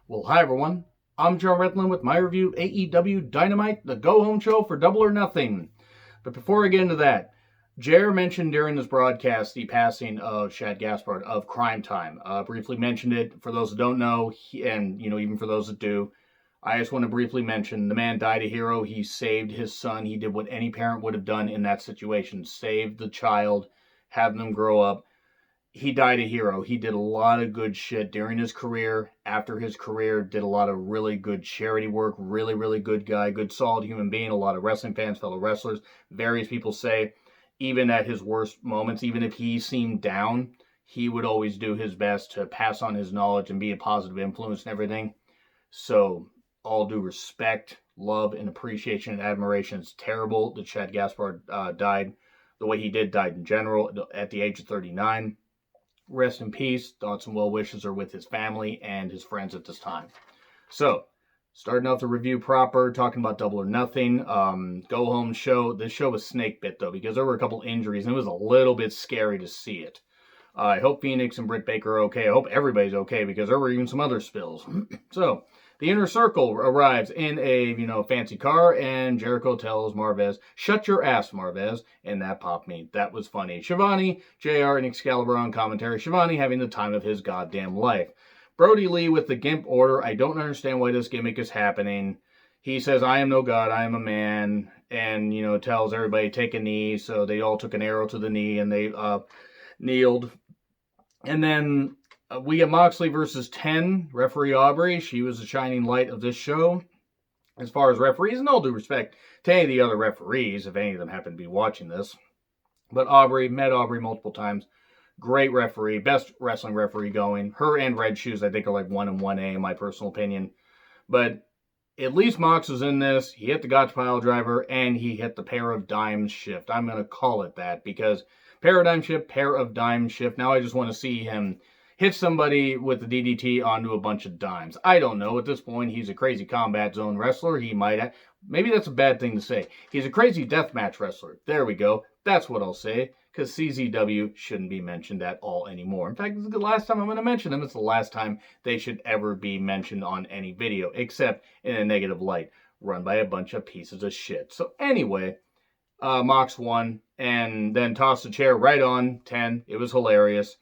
Well, hi everyone. I'm John Redland with my review AEW Dynamite, the go-home show for Double or Nothing. But before I get into that, Jer mentioned during this broadcast the passing of Shad Gaspard of Crime Time. Briefly mentioned it for those that don't know, and even for those that do. I just want to briefly mention the man died a hero. He saved his son. He did what any parent would have done in that situation: saved the child, have them grow up. He died a hero. He did a lot of good shit during his career, after his career, did a lot of really good charity work, really, really good guy, good solid human being. A lot of wrestling fans, fellow wrestlers, various people say, even at his worst moments, even if he seemed down, he would always do his best to pass on his knowledge and be a positive influence and everything. So, all due respect, love, and appreciation and admiration. It's terrible that Chad Gaspard died the way he did, died in general at the age of 39. Rest in peace. Thoughts and well wishes are with his family and his friends at this time. So, starting off the review proper, talking about Double or Nothing. Go home show. This show was snake bit though, because there were a couple injuries and it was a little bit scary to see it. I hope Phoenix and Britt Baker are okay. I hope everybody's okay, because there were even some other spills. So, the Inner Circle arrives in a, fancy car, and Jericho tells Marvez, "Shut your ass, Marvez," and that popped me. That was funny. Shivani, JR, and Excalibur on commentary. Shivani having the time of his goddamn life. Brody Lee with the Gimp Order. I don't understand why this gimmick is happening. He says, "I am no god, I am a man," and, tells everybody, "Take a knee," so they all took an arrow to the knee, and they kneeled. And then we get Moxley versus 10, referee Aubrey. She was the shining light of this show. As far as referees, and all due respect to any of the other referees, if any of them happen to be watching this. But Aubrey, met Aubrey multiple times. Great referee, best wrestling referee going. Her and Red Shoes, I think, are like 1 and 1A in my personal opinion. But at least Mox was in this. He hit the Gotch Pile Driver, and he hit the Pair of Dimes shift. I'm going to call it that, because Paradigm Shift, Pair of Dimes shift. Now I just want to see him hit somebody with the DDT onto a bunch of dimes. I don't know. At this point, he's a crazy combat zone wrestler. He might have, maybe that's a bad thing to say. He's a crazy deathmatch wrestler. There we go. That's what I'll say, because CZW shouldn't be mentioned at all anymore. In fact, this is the last time I'm going to mention them. It's the last time they should ever be mentioned on any video, except in a negative light, run by a bunch of pieces of shit. So anyway, Mox won, and then tossed the chair right on 10. It was hilarious.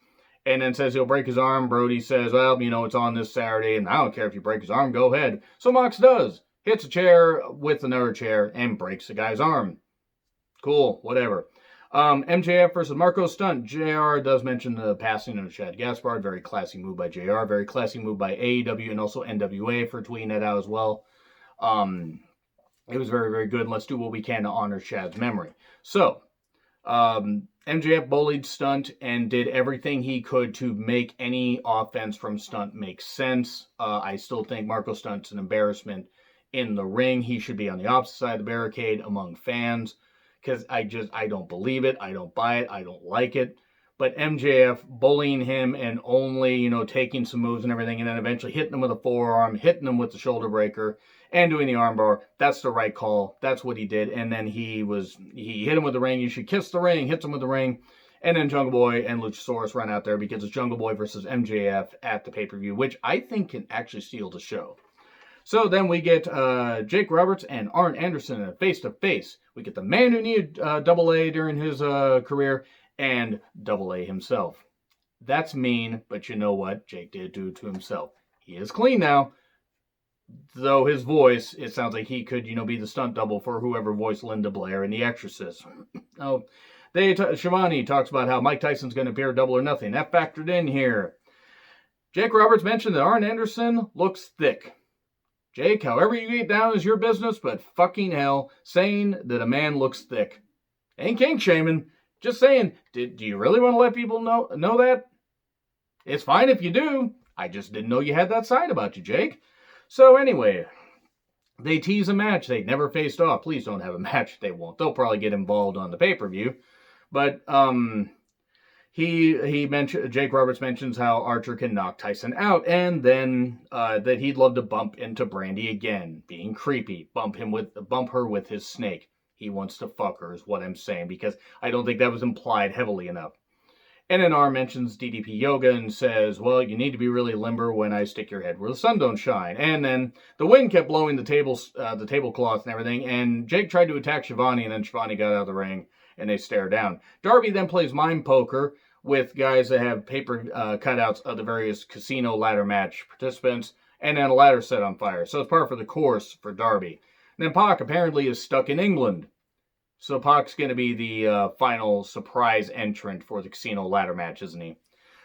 And then says he'll break his arm. Brody says, "Well, it's on this Saturday, and I don't care if you break his arm, go ahead." So Mox does. Hits a chair with another chair and breaks the guy's arm. Cool, whatever. MJF versus Marco Stunt. JR does mention the passing of Shad Gaspard. Very classy move by JR. Very classy move by AEW and also NWA for tweeting that out as well. It was very, very good, and let's do what we can to honor Shad's memory. So, MJF bullied Stunt and did everything he could to make any offense from Stunt make sense. I still think Marco Stunt's an embarrassment in the ring. He should be on the opposite side of the barricade among fans, because I don't believe it. I don't buy it. I don't like it. But MJF bullying him and only, taking some moves and everything, and then eventually hitting him with a forearm, hitting him with the shoulder breaker, and doing the armbar, that's the right call. That's what he did. And then he hit him with the ring. You should kiss the ring, hits him with the ring. And then Jungle Boy and Luchasaurus run out there, because it's Jungle Boy versus MJF at the pay-per-view, which I think can actually steal the show. So then we get Jake Roberts and Arn Anderson in a face-to-face. We get the man who needed Double A during his career, and Double A himself. That's mean, but you know what? Jake did do it to himself. He is clean now. Though his voice, it sounds like he could, be the stunt double for whoever voiced Linda Blair in The Exorcist. Oh, Shivani talks about how Mike Tyson's going to appear Double or Nothing. That factored in here. Jake Roberts mentioned that Arn Anderson looks thick. Jake, however you get down is your business, but fucking hell, saying that a man looks thick. Ain't kink shaming. Just saying, do you really want to let people know that? It's fine if you do. I just didn't know you had that side about you, Jake. So anyway, they tease a match. They never faced off. Please don't have a match. They won't. They'll probably get involved on the pay-per-view. But he mentioned, Jake Roberts mentions how Archer can knock Tyson out, and then that he'd love to bump into Brandy again, being creepy. Bump her with his snake. He wants to fuck her, is what I'm saying, because I don't think that was implied heavily enough. And then R mentions DDP Yoga and says, well, you need to be really limber when I stick your head where the sun don't shine. And then the wind kept blowing the tablecloth and everything, and Jake tried to attack Shivani, and then Shivani got out of the ring, and they stare down. Darby then plays mime poker with guys that have paper cutouts of the various casino ladder match participants, and then a ladder set on fire. So it's par for the course for Darby. And then Pac apparently is stuck in England. So Pac's going to be the final surprise entrant for the casino ladder match, isn't he?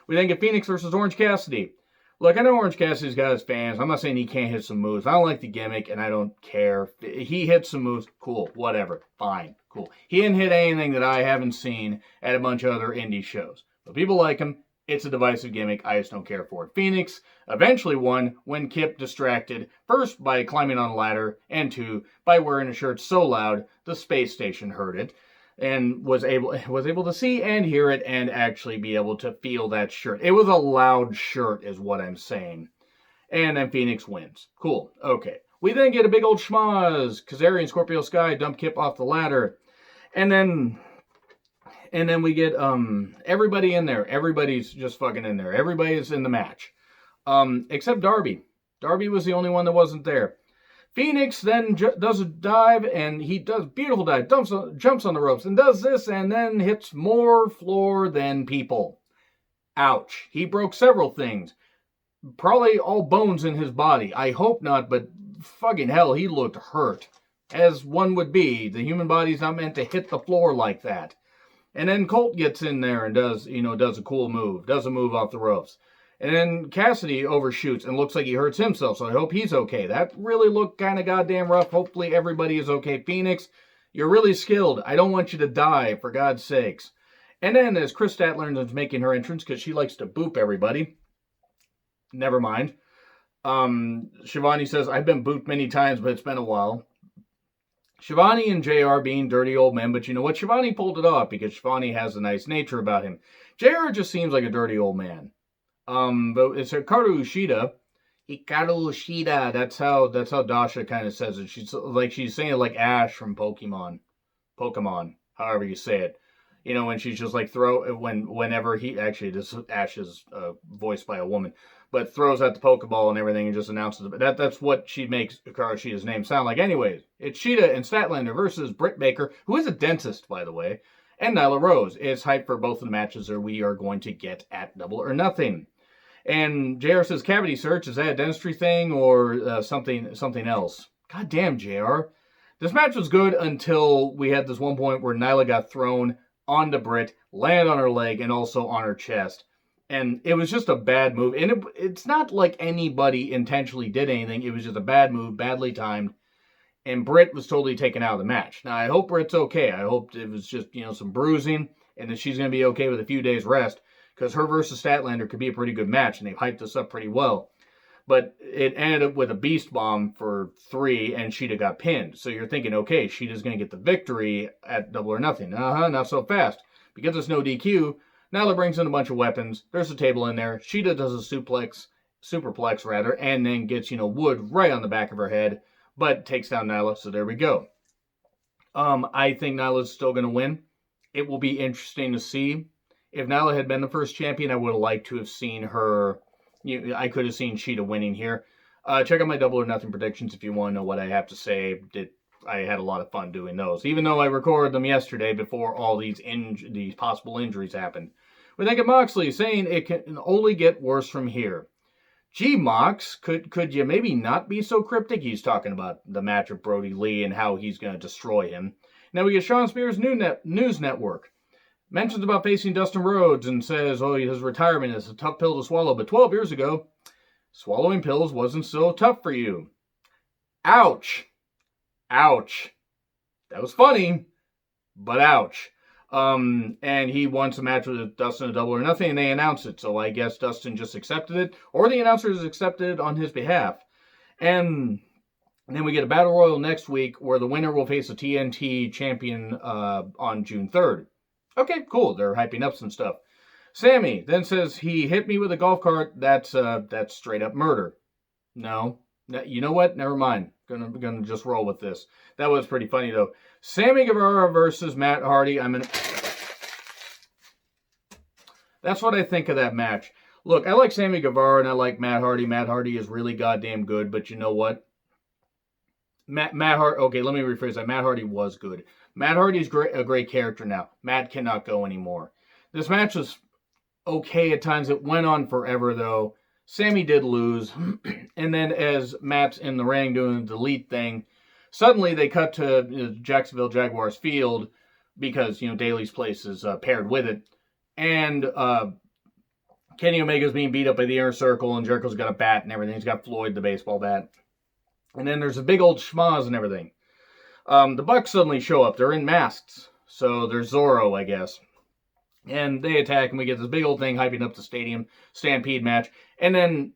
We then get Phoenix versus Orange Cassidy. Look, I know Orange Cassidy's got his fans. I'm not saying he can't hit some moves. I don't like the gimmick, and I don't care. He hits some moves. Cool. Whatever. Fine. Cool. He didn't hit anything that I haven't seen at a bunch of other indie shows. But people like him. It's a divisive gimmick. I just don't care for it. Phoenix eventually won when Kip distracted, first by climbing on a ladder, and two, by wearing a shirt so loud the space station heard it, and was able to see and hear it and actually be able to feel that shirt. It was a loud shirt is what I'm saying. And then Phoenix wins. Cool. Okay. We then get a big old schmaz. Kazarian and Scorpio Sky dump Kip off the ladder. And then we get everybody in there. Everybody's just fucking in there. Everybody's in the match. Except Darby. Darby was the only one that wasn't there. Phoenix then does a dive, and he does a beautiful dive, jumps on the ropes, and does this, and then hits more floor than people. Ouch. He broke several things. Probably all bones in his body. I hope not, but fucking hell, he looked hurt. As one would be. The human body's not meant to hit the floor like that. And then Colt gets in there and does a cool move. Does a move off the ropes. And then Cassidy overshoots and looks like he hurts himself, so I hope he's okay. That really looked kind of goddamn rough. Hopefully everybody is okay. Phoenix, you're really skilled. I don't want you to die, for God's sakes. And then as Chris Statler is making her entrance, because she likes to boop everybody. Never mind. Shivani says, I've been booped many times, but it's been a while. Shivani and JR being dirty old men, but you know what? Shivani pulled it off because Shivani has a nice nature about him. JR just seems like a dirty old man. But it's Hikaru Ushida. Hikaru Ushida. That's how Dasha kind of says it. She's saying it like Ash from Pokemon, however you say it. You know, when she's just like whenever he actually this Ash is voiced by a woman, but throws out the Pokeball and everything and just announces it. That's what she makes Hikaru Ushida's name sound like. Anyways, it's Shida and Statlander versus Britt Baker, who is a dentist, by the way, and Nyla Rose. It's hype for both of the matches that we are going to get at Double or Nothing. And JR says, cavity search, is that a dentistry thing or something else? God damn, JR. This match was good until we had this one point where Nyla got thrown onto Britt, landed on her leg, and also on her chest. And it was just a bad move. And it's not like anybody intentionally did anything. It was just a bad move, badly timed. And Britt was totally taken out of the match. Now, I hope Britt's okay. I hope it was just, some bruising and that she's going to be okay with a few days rest. Because her versus Statlander could be a pretty good match, and they've hyped this up pretty well. But it ended up with a Beast Bomb for 3, and Shida got pinned. So you're thinking, okay, Shida's going to get the victory at Double or Nothing. Not so fast. Because it's no DQ, Nyla brings in a bunch of weapons. There's a table in there. Shida does a superplex, and then gets, wood right on the back of her head, but takes down Nyla, so there we go. I think Nyla's still going to win. It will be interesting to see. If Nyla had been the first champion, I would have liked to have seen her. I could have seen Shida winning here. Check out my Double or Nothing predictions if you want to know what I have to say. I had a lot of fun doing those, even though I recorded them yesterday before all these possible injuries happened. We think of Moxley saying it can only get worse from here. Gee, Mox, could you maybe not be so cryptic? He's talking about the match of Brody Lee and how he's going to destroy him. Now we get Sean Spears' News Network. Mentions about facing Dustin Rhodes and says, his retirement is a tough pill to swallow, but 12 years ago, swallowing pills wasn't so tough for you. Ouch. Ouch. That was funny, but ouch. And he wants a match with Dustin at Double or Nothing, and they announced it, so I guess Dustin just accepted it, or the announcers accepted it on his behalf. And then we get a Battle Royal next week where the winner will face a TNT champion on June 3rd. Okay, cool. They're hyping up some stuff. Sammy then says he hit me with a golf cart. That's straight up murder. No, you know what? Never mind. Gonna just roll with this. That was pretty funny though. Sammy Guevara versus Matt Hardy. That's what I think of that match. Look, I like Sammy Guevara and I like Matt Hardy. Matt Hardy is really goddamn good, but you know what? Matt Hardy. Okay, let me rephrase that. Matt Hardy was good. Matt Hardy's a great character now. Matt cannot go anymore. This match was okay at times. It went on forever though. Sammy did lose, and then as Matt's in the ring doing the delete thing, suddenly they cut to Jacksonville Jaguars field because Daly's place is paired with it, and Kenny Omega's being beat up by the Inner Circle, and Jericho's got a bat and everything. He's got Floyd the baseball bat, and then there's a big old schmaz and everything. The Bucks suddenly show up. They're in masks, so there's Zorro, I guess. And they attack, and we get this big old thing hyping up the stadium stampede match. And then,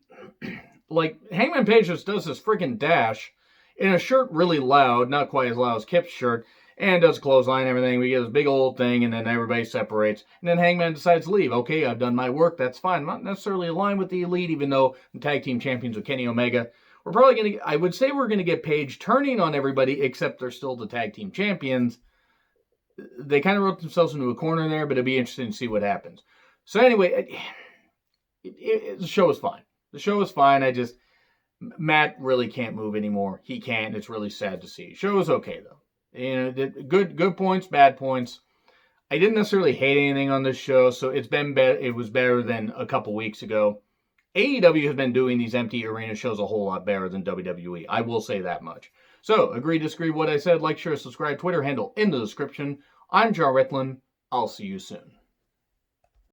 Hangman Page just does this freaking dash in a shirt really loud, not quite as loud as Kip's shirt, and does clothesline and everything. We get this big old thing, and then everybody separates. And then Hangman decides to leave. Okay, I've done my work. That's fine. I'm not necessarily aligned with the Elite, even though I'm tag team champions with Kenny Omega. We're probably going to, I would say we're going to get Page turning on everybody, except they're still the tag team champions. They kind of wrote themselves into a corner there, but it'd be interesting to see what happens. So anyway, the show was fine. The show was fine. Matt really can't move anymore. He can't. It's really sad to see. Show was okay though. Good points, bad points. I didn't necessarily hate anything on this show, so it's been better. It was better than a couple weeks ago. AEW has been doing these empty arena shows a whole lot better than WWE. I will say that much. So, agree, disagree with what I said, like, share, subscribe, Twitter handle in the description. I'm John Retlin. I'll see you soon.